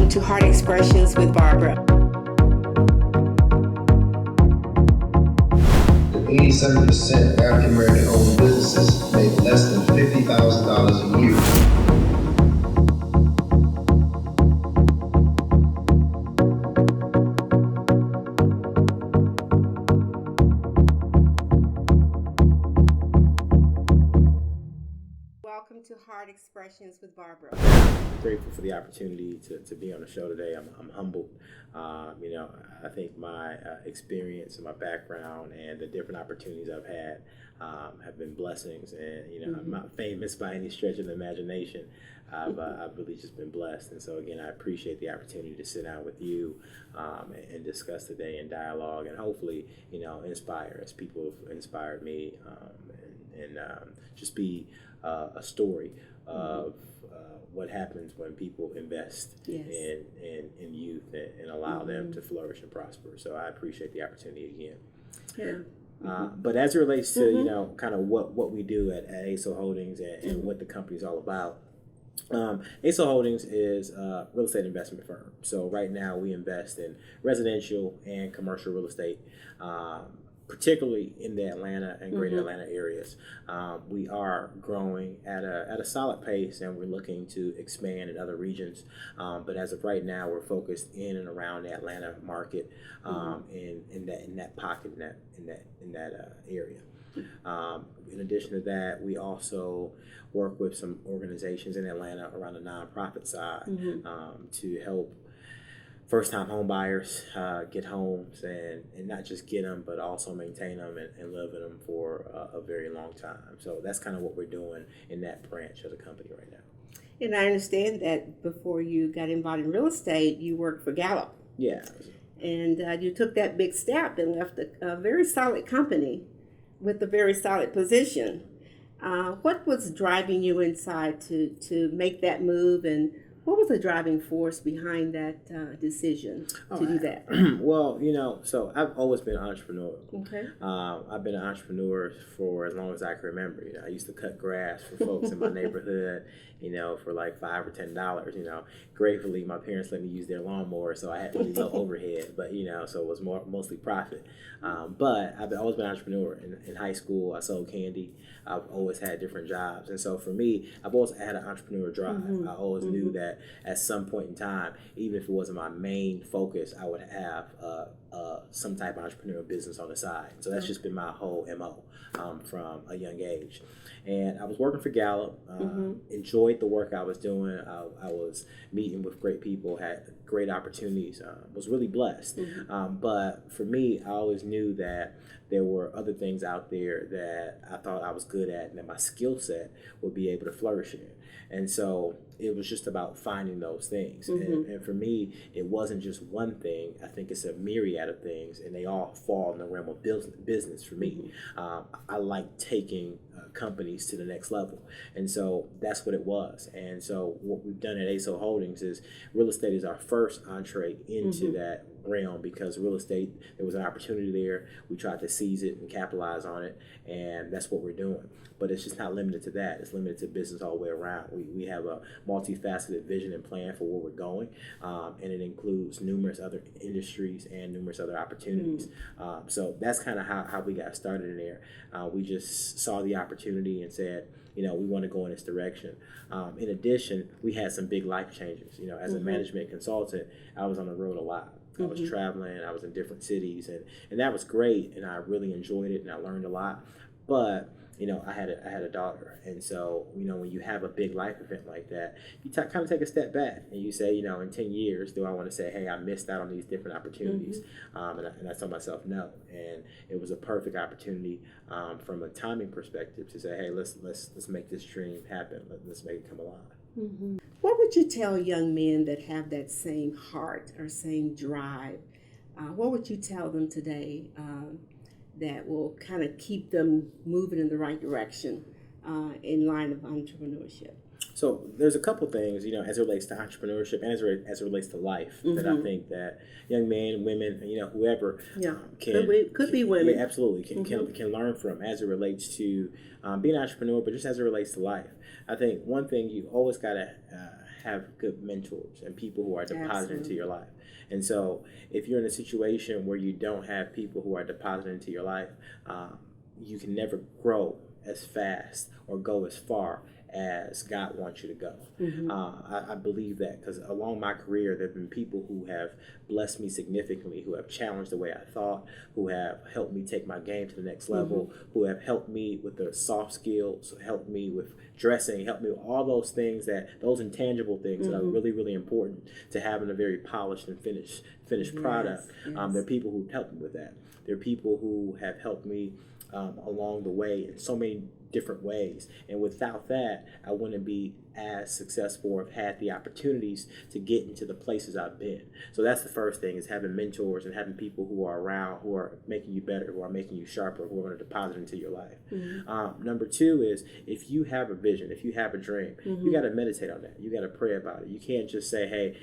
to Heart Expressions with Barbra. The 87% of African American owned businesses make less than $50,000 a year. Welcome to Heart Expressions with Barbra. I'm grateful for the opportunity to be on the show today. I'm humbled. I think my experience and my background and the different opportunities I've had have been blessings. And, I'm not famous by any stretch of the imagination. I've really just been blessed. And so, again, I appreciate the opportunity to sit down with you and discuss today in dialogue and hopefully, inspire as people have inspired me and just be a story of what happens when people invest in youth and allow them to flourish and prosper. So I appreciate the opportunity again. Yeah. But as it relates to kind of what we do at ASO Holdings and what the company's all about, ASO Holdings is a real estate investment firm. So right now we invest in residential and commercial real estate, particularly in the Atlanta and greater Atlanta areas. We are growing at a solid pace, and we're looking to expand in other regions. But as of right now, we're focused in and around the Atlanta market, in that pocket, in that area. In addition to that, we also work with some organizations in Atlanta around the nonprofit side to help first-time home buyers get homes and not just get them, but also maintain them and live in them for a very long time. So that's kind of what we're doing in that branch of the company right now. And I understand that before you got involved in real estate, you worked for Gallup. Yeah. And you took that big step and left a very solid company with a very solid position. What was driving you inside to make that move, and what was the driving force behind that decision to do that? Well, so I've always been an entrepreneur. Okay. I've been an entrepreneur for as long as I can remember. I used to cut grass for folks in my neighborhood, for like $5 or $10. Gratefully, my parents let me use their lawnmower, so I had really low overhead. But so it was mostly profit. But I've always been an entrepreneur. In high school, I sold candy. I've always had different jobs, and so for me, I've always had an entrepreneur drive. I always knew that at some point in time, even if it wasn't my main focus, I would have some type of entrepreneurial business on the side. So that's just been my whole MO from a young age. And I was working for Gallup, enjoyed the work I was doing. I was meeting with great people, had great opportunities, was really blessed. But for me, I always knew that there were other things out there that I thought I was good at and that my skill set would be able to flourish in. And so it was just about finding those things. And for me, it wasn't just one thing. I think it's a myriad of things, and they all fall in the realm of business for me. I like taking companies to the next level. And so that's what it was. And so what we've done at ASO Holdings is real estate is our first entree into that realm, because real estate, there was an opportunity there. We tried to seize it and capitalize on it, and that's what we're doing. But it's just not limited to that. It's limited to business all the way around. We have a multifaceted vision and plan for where we're going, and it includes numerous other industries and numerous other opportunities. So that's kind of how we got started in there. We just saw the opportunity and said, we want to go in this direction. In addition, we had some big life changes. As a management consultant, I was on the road a lot. I was traveling, I was in different cities, and that was great, and I really enjoyed it, and I learned a lot. But I had a daughter, and so when you have a big life event like that, you kind of take a step back and you say, in 10 years, do I want to say, hey, I missed out on these different opportunities? And I told myself no, and it was a perfect opportunity from a timing perspective to say, hey, let's make this dream happen. Let's make it come alive. What would you tell young men that have that same heart or same drive? What would you tell them today that will kind of keep them moving in the right direction in line of entrepreneurship? So there's a couple things, as it relates to entrepreneurship and as it relates to life that I think that young men, women, whoever could be women. Yeah, absolutely can learn from as it relates to being an entrepreneur, but just as it relates to life. I think one thing you always got to have good mentors and people who are deposited into Absolutely. your life. And so if you're in a situation where you don't have people who are deposited into your life, you can never grow as fast or go as far as God wants you to go. I believe that because along my career, there have been people who have blessed me significantly, who have challenged the way I thought, who have helped me take my game to the next level, who have helped me with the soft skills, helped me with dressing, helped me with all those things, those intangible things that are really, really important to having a very polished and finished product. Yes. There are people who helped me with that. There are people who have helped me along the way in so many different ways, and without that I wouldn't be as successful or have had the opportunities to get into the places I've been. So that's the first thing, is having mentors and having people who are around, who are making you better, who are making you sharper, who are going to deposit into your life. Number two is, if you have a vision, if you have a dream, you got to meditate on that. You got to pray about it. You can't just say, hey,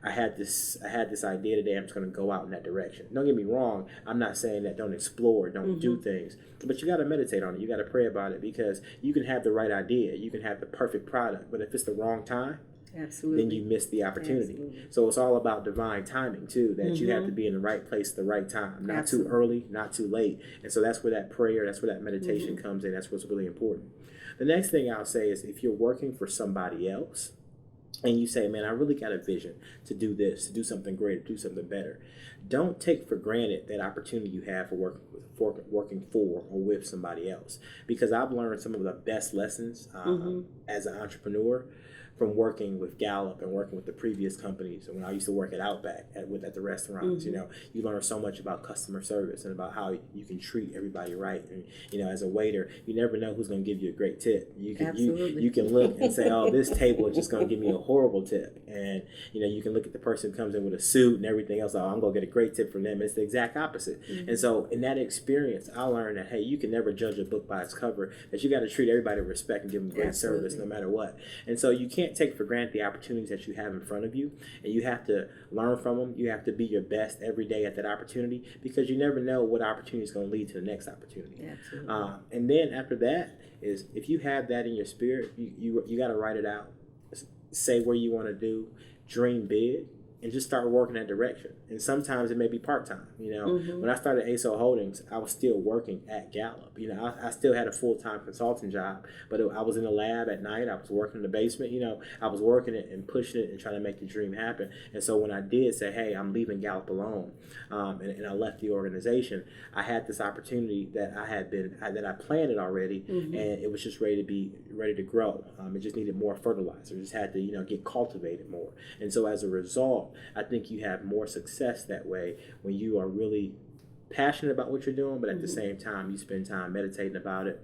I had this idea today, I'm just going to go out in that direction. Don't get me wrong, I'm not saying that don't explore, don't do things, but you got to meditate on it. You got to pray about it, because you can have the right idea, you can have the perfect product, but if it's the wrong time, Absolutely. then you miss the opportunity. Absolutely. So it's all about divine timing too, that you have to be in the right place at the right time, not too early, not too late. And so that's where that prayer, that's where that meditation comes in. That's what's really important. The next thing I'll say is, if you're working for somebody else, and you say, man, I really got a vision to do this, to do something great, to do something better, don't take for granted that opportunity you have for working for or with somebody else. Because I've learned some of the best lessons as an entrepreneur from working with Gallup and working with the previous companies. And when I used to work at Outback at the restaurants, you learn so much about customer service and about how you can treat everybody right. And as a waiter, you never know who's going to give you a great tip. You can look and say, oh, this table is just going to give me a horrible tip. And you can look at the person who comes in with a suit and everything else. Oh, I'm going to get a great tip from them. It's the exact opposite. And so in that experience, I learned that, hey, you can never judge a book by its cover. That you got to treat everybody with respect and give them great service no matter what. And so you can't take for granted the opportunities that you have in front of you, and you have to learn from them. You have to be your best every day at that opportunity, because you never know what opportunity is going to lead to the next opportunity. And then after that is, if you have that in your spirit, you got to write it out, say where you want to do, dream big, and just start working that direction. And sometimes it may be part-time. When I started ASO Holdings, I was still working at Gallup. I still had a full-time consulting job, but I was in the lab at night. I was working in the basement. I was working it and pushing it and trying to make the dream happen. And so when I did say, hey, I'm leaving Gallup alone, and I left the organization, I had this opportunity that I planned it already, and it was just ready to grow. It just needed more fertilizer. It just had to, get cultivated more. And so as a result, I think you have more success that way when you are really passionate about what you're doing, but at the same time, you spend time meditating about it.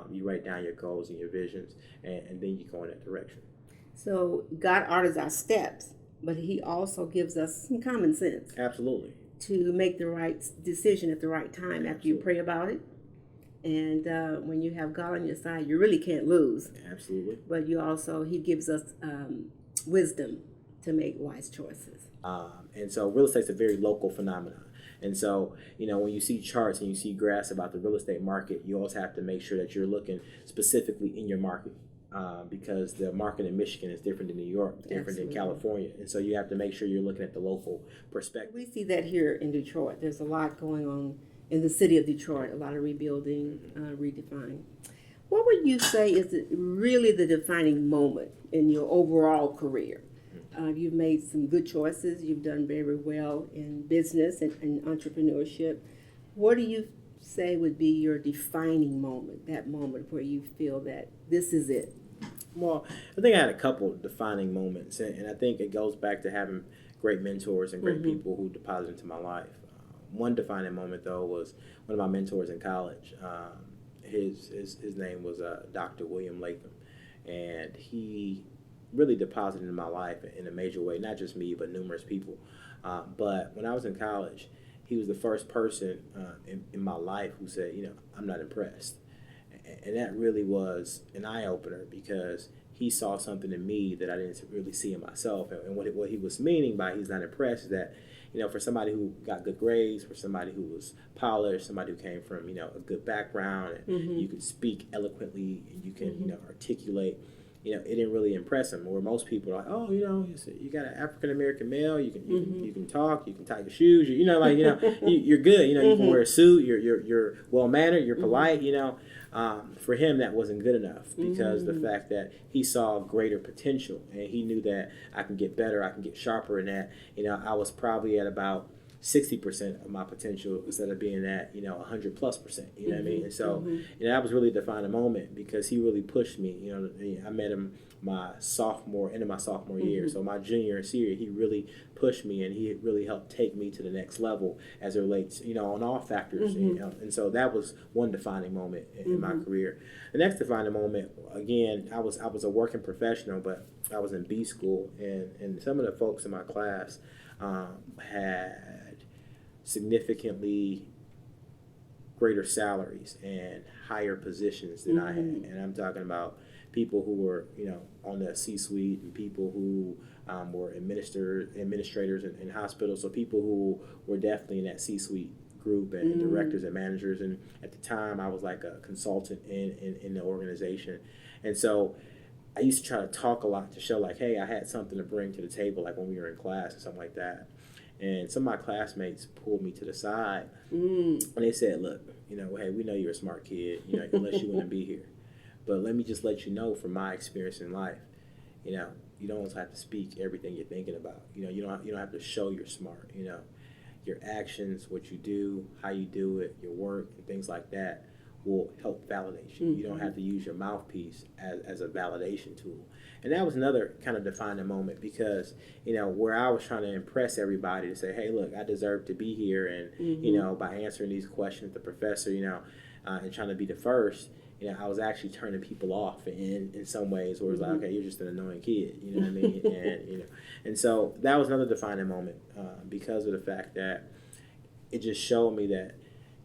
You write down your goals and your visions, and then you go in that direction. So God orders our steps, but He also gives us some common sense. Absolutely. To make the right decision at the right time after you pray about it. And when you have God on your side, you really can't lose. Absolutely. But He gives us wisdom to make wise choices. And so real estate's a very local phenomenon. And so, when you see charts and you see graphs about the real estate market, you always have to make sure that you're looking specifically in your market, because the market in Michigan is different than New York, different than California. And so you have to make sure you're looking at the local perspective. We see that here in Detroit. There's a lot going on in the city of Detroit, a lot of rebuilding, redefining. What would you say is really the defining moment in your overall career? You've made some good choices. You've done very well in business and entrepreneurship. What do you say would be your defining moment, that moment where you feel that this is it? Well, I think I had a couple of defining moments, and I think it goes back to having great mentors and great people who deposit into my life. One defining moment, though, was one of my mentors in college. His name was Dr. William Latham, and he really deposited in my life in a major way, not just me, but numerous people. But when I was in college, he was the first person in my life who said, I'm not impressed. And that really was an eye-opener, because he saw something in me that I didn't really see in myself. And what he was meaning by he's not impressed is that, for somebody who got good grades, for somebody who was polished, somebody who came from, a good background, and you could speak eloquently, and you can, articulate, it didn't really impress him. Where most people are like, oh, you got an African American male, you can talk, you can tie your shoes, you're good. You can wear a suit, you're well mannered, you're polite. For him that wasn't good enough because the fact that he saw greater potential and he knew that I can get better, I can get sharper, and that I was probably at about 60% of my potential instead of being at 100+%. You know what I mean? And so that was really a defining moment because he really pushed me. I met him my sophomore year. So my junior and senior, he really pushed me and he really helped take me to the next level as it relates, on all factors. And so that was one defining moment in my career. The next defining moment, again, I was a working professional, but I was in B school, and some of the folks in my class had significantly greater salaries and higher positions than I had. And I'm talking about people who were, on the C-suite and people who were administrators in hospitals. So people who were definitely in that C-suite group and directors and managers. And at the time, I was like a consultant in the organization. And so I used to try to talk a lot to show like, hey, I had something to bring to the table, like when we were in class or something like that. And some of my classmates pulled me to the side and they said, look, hey, we know you're a smart kid, unless you want to be here. But let me just let you know from my experience in life, you don't have to speak everything you're thinking about. You don't have to show you're smart. Your actions, what you do, how you do it, your work, and things like that will help validate you. You don't have to use your mouthpiece as a validation tool. And that was another kind of defining moment because, where I was trying to impress everybody to say, hey, look, I deserve to be here. And, by answering these questions, the professor, and trying to be the first, I was actually turning people off in some ways where it was like, okay, you're just an annoying kid, you know what I mean? And so that was another defining moment because of the fact that it just showed me that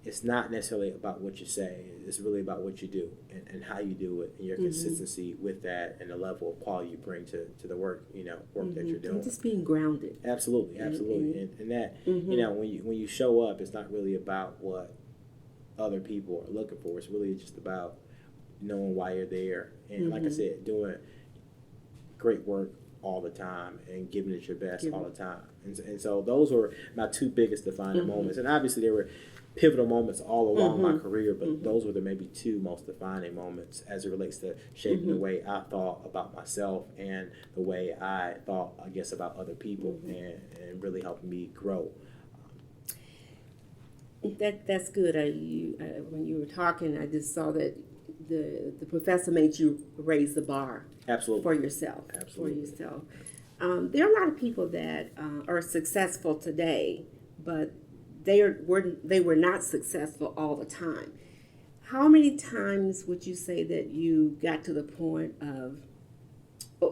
it's not necessarily about what you say. It's really about what you do and how you do it and your consistency with that and the level of quality you bring to the work, that you're doing. And just being grounded. Absolutely. And that, when you show up, it's not really about what other people are looking for. It's really just about knowing why you're there. And like I said, doing great work all the time and giving it your best all the time. And so those were my two biggest defining moments. And obviously there were pivotal moments all along my career, but those were the maybe two most defining moments as it relates to shaping the way I thought about myself and the way I thought, I guess, about other people and really helping me grow. That's good. When you were talking, I just saw that the professor made you raise the bar. Absolutely. For yourself. Absolutely. For yourself. There are a lot of people that are successful today, but they were not successful all the time. How many times would you say that you got to the point of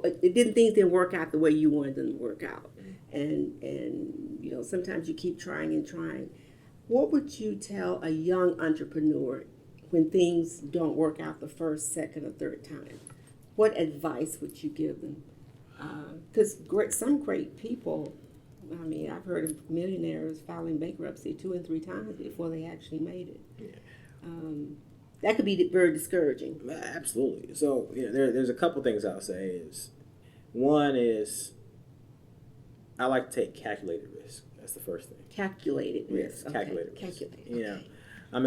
things didn't work out the way you wanted them to work out, and sometimes you keep trying and trying. What would you tell a young entrepreneur when things don't work out the first, second, or third time? What advice would you give them? Because some great people, I've heard of millionaires filing bankruptcy 2 and 3 times before they actually made it. Yeah. That could be very discouraging. Absolutely. So there's a couple things I'll say. One is I like to take calculated risk. That's the first thing. Calculated risk. Yes, calculated risk. Calculated.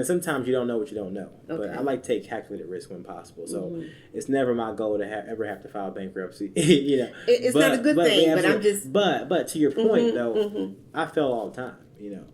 Sometimes you don't know what you don't know, but I like to take calculated risk when possible. So it's never my goal to ever have to file bankruptcy. It's not a good thing, but I'm just. But to your point though, I fail all the time.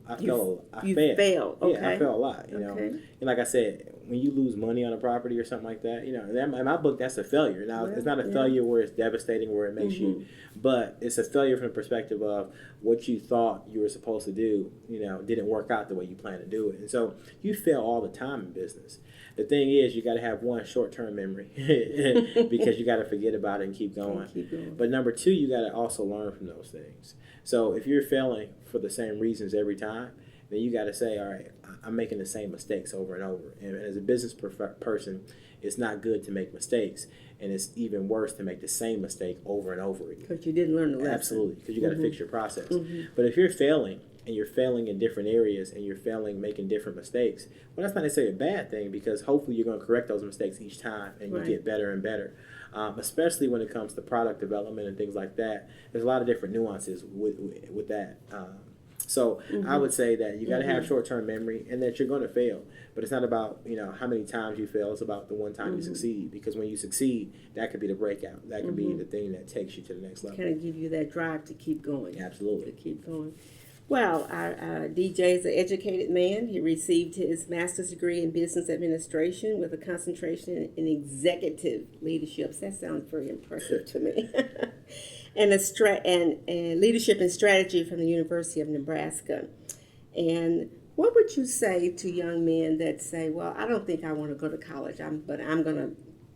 I fail. Okay. Yeah, I fail a lot. And like I said, when you lose money on a property or something like that, in my book, that's a failure. Now, it's not a failure where it's devastating, where it makes you, but it's a failure from the perspective of what you thought you were supposed to do, didn't work out the way you planned to do it. And so you fail all the time in business. The thing is, you got to have one short-term memory because you got to forget about it and keep going. But number 2, you got to also learn from those things. So if you're failing for the same reasons every time, then you got to say, all right, I'm making the same mistakes over and over. And as a business person, it's not good to make mistakes. And it's even worse to make the same mistake over and over again. Because you didn't learn the lesson. Absolutely, because you got to fix your process. But if you're failing, and you're failing in different areas, and you're failing making different mistakes, well, that's not necessarily a bad thing, because hopefully you're going to correct those mistakes each time, and you get better and better. especially when it comes to product development and things like that. There's a lot of different nuances with that. So I would say that you got to have short-term memory and that you're going to fail. But it's not about, how many times you fail. It's about the one time you succeed. Because when you succeed, that could be the breakout. That could be the thing that takes you to the next level. Kind of give you that drive to keep going. Absolutely. To keep going. Well, our DJ is an educated man. He received his master's degree in business administration with a concentration in executive leadership. That sounds very impressive to me. and leadership and strategy from the University of Nebraska. And what would you say to young men that say, well, I don't think I want to go to college, but I'm going to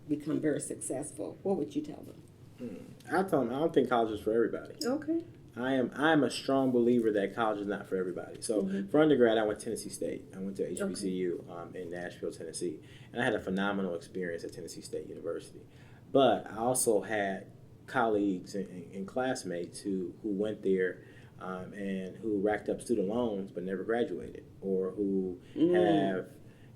become very successful? What would you tell them? I tell them I don't think college is for everybody. Okay. I am a strong believer that college is not for everybody. So for undergrad, I went to Tennessee State. I went to HBCU in Nashville, Tennessee. And I had a phenomenal experience at Tennessee State University. But I also had colleagues and classmates who went there and who racked up student loans but never graduated, or who have,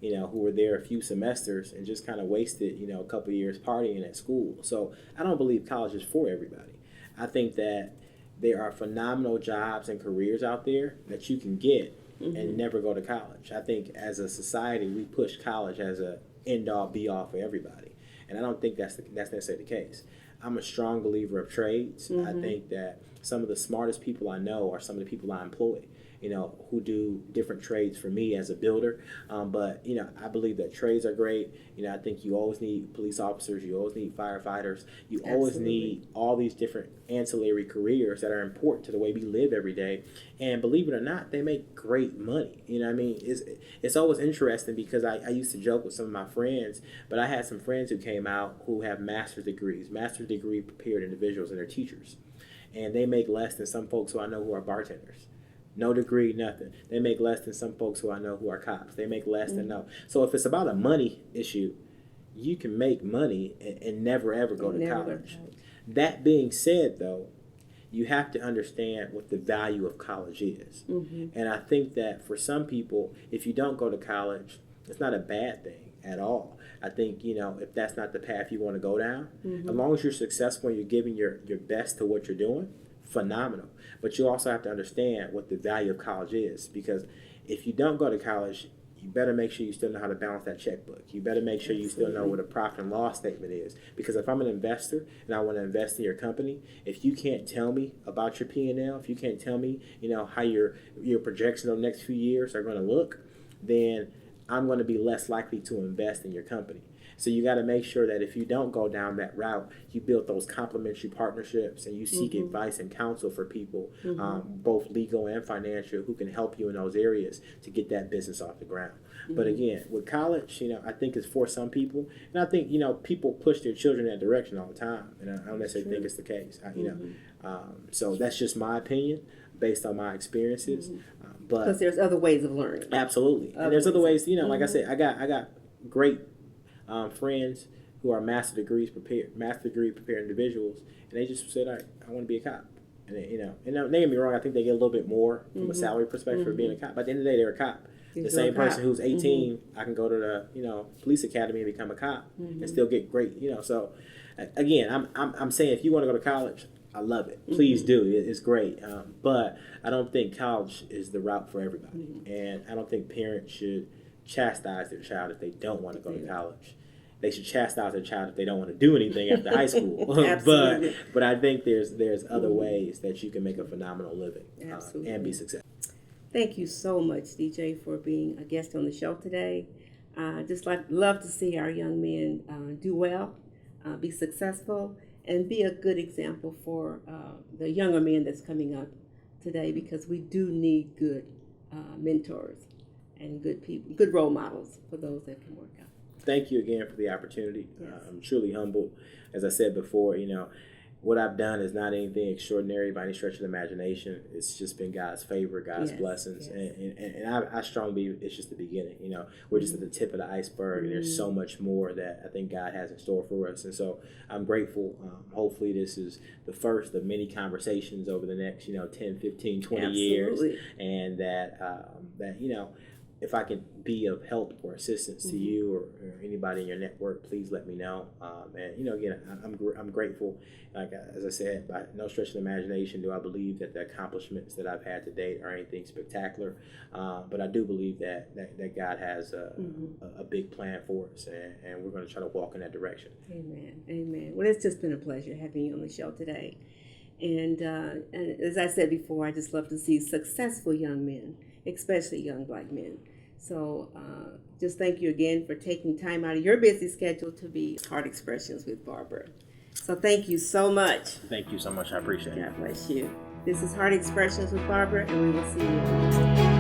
who were there a few semesters and just kind of wasted, a couple of years partying at school. So I don't believe college is for everybody. I think that there are phenomenal jobs and careers out there that you can get and never go to college. I think as a society, we push college as a end-all, be-all for everybody. And I don't think that's necessarily the case. I'm a strong believer of trades. I think that some of the smartest people I know are some of the people I employ, who do different trades for me as a builder. But I believe that trades are great. I think you always need police officers. You always need firefighters. You always need all these different ancillary careers that are important to the way we live every day. And believe it or not, they make great money. It's always interesting because I used to joke with some of my friends, but I had some friends who came out who have master's degree prepared individuals, and they're teachers. And they make less than some folks who I know who are bartenders. No degree, nothing. They make less than some folks who I know who are cops. They make less than no. So if it's about a money issue, you can make money and never ever go to college. That being said, though, you have to understand what the value of college is. And I think that for some people, if you don't go to college, it's not a bad thing at all. I think, if that's not the path you want to go down, as long as you're successful and you're giving your best to what you're doing, phenomenal. But you also have to understand what the value of college is, because if you don't go to college, you better make sure you still know how to balance that checkbook. You better make sure you still know what a profit and loss statement is. Because if I'm an investor and I want to invest in your company, if you can't tell me about your P&L, if you can't tell me, how your projections over the next few years are going to look, then I'm going to be less likely to invest in your company. So you got to make sure that if you don't go down that route, you build those complementary partnerships and you seek advice and counsel for people, both legal and financial, who can help you in those areas to get that business off the ground. But again, with college, I think it's for some people. And I think, people push their children in that direction all the time. And I don't necessarily think it's the case. So that's just my opinion based on my experiences. But because there's other ways of learning. Absolutely. And there's other ways, like I said, I got great friends who are master degree prepared individuals, and they just said, I want to be a cop. And and don't get me wrong, I think they get a little bit more from a salary perspective for being a cop. But at the end of the day, they're a cop. The same person who's 18, I can go to the police academy and become a cop and still get great. So again, I'm saying if you want to go to college, I love it. Please do. It's great. But I don't think college is the route for everybody, and I don't think parents should chastise their child if they don't want to go to college. They should chastise their child if they don't want to do anything after high school. but I think there's other ways that you can make a phenomenal living and be successful. Thank you so much, DJ, for being a guest on the show today. Just love to see our young men do well, be successful, and be a good example for the younger men that's coming up today, because we do need good mentors and good people, good role models for those that can work out. Thank you again for the opportunity. Yes. I'm truly humbled. As I said before, what I've done is not anything extraordinary by any stretch of the imagination. It's just been God's favor, God's blessings. Yes. And I strongly believe it's just the beginning. We're just at the tip of the iceberg, and there's so much more that I think God has in store for us. And so I'm grateful. Hopefully this is the first of many conversations over the next, 10, 15, 20 years. And that if I can be of help or assistance to you or anybody in your network, please let me know. And again, I'm grateful. Like as I said, by no stretch of the imagination do I believe that the accomplishments that I've had to date are anything spectacular. But I do believe that God has a big plan for us, and we're going to try to walk in that direction. Amen. Amen. Well, it's just been a pleasure having you on the show today. And as I said before, I just love to see successful young men, especially young Black men. So just thank you again for taking time out of your busy schedule to be Heart Expressions with Barbra. So thank you so much. Thank you so much. I appreciate it. God bless you. This is Heart Expressions with Barbra, and we will see you.